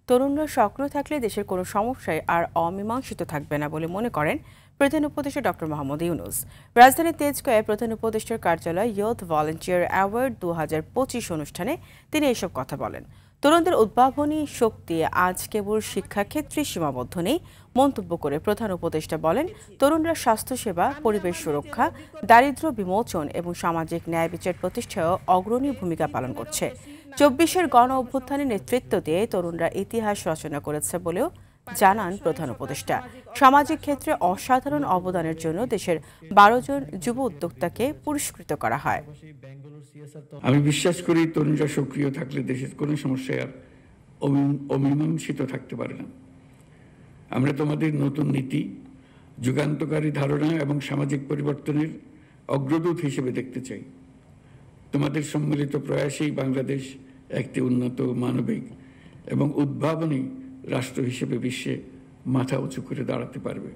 তরুণরা সক্রিয় থাকলে দেশের কোনো সমস্যায় আর অমীমাংসিত থাকবে না বলে মনে করেন প্রধান উপদেষ্টা ডক্টর মোহাম্মদ ইউনূস। রাজধানীর তেজগাঁয়ে প্রধান উপদেষ্টার কার্যালয় ইয়ুথ ভলান্টিয়ার অ্যাওয়ার্ড 2025 অনুষ্ঠানে তিনি এসব কথা বলেন। তরুণদের উদ্ভাবনী শক্তি আজ কেবল শিক্ষাক্ষেত্রে সীমাবদ্ধ নেই মন্তব্য করে প্রধান উপদেষ্টা বলেন, তরুণরা স্বাস্থ্যসেবা, পরিবেশ সুরক্ষা, দারিদ্র্য বিমোচন এবং সামাজিক ন্যায় বিচার প্রতিষ্ঠায়ও অগ্রণী ভূমিকা পালন করছে। 24-এর গণ অভ্যুত্থানে নেতৃত্ব দিয়ে তরুণরা ইতিহাস রচনা করেছে বলেও জানান প্রধান উপদেষ্টা। সামাজিক ক্ষেত্রে অসাধারণ অবদানের জন্য দেশের 12 জন যুব উদ্যোক্তাকে পুরস্কৃত করা হয়। আমি বিশ্বাস করি তরুণরা সক্রিয় থাকলে দেশের কোনো সমস্যায় আর অমীমাংসিত থাকতে পারে না। আমরা তোমাদের নতুন নীতি, যুগান্তকারী ধারণা এবং সামাজিক পরিবর্তনের অগ্রদূত হিসেবে দেখতে চাই। তোমাদের সম্মিলিত প্রয়াসেই বাংলাদেশ একটি উন্নত, মানবিক এবং উদ্ভাবনী রাষ্ট্র হিসেবে বিশ্বে মাথা উঁচু করে দাঁড়াতে পারবে।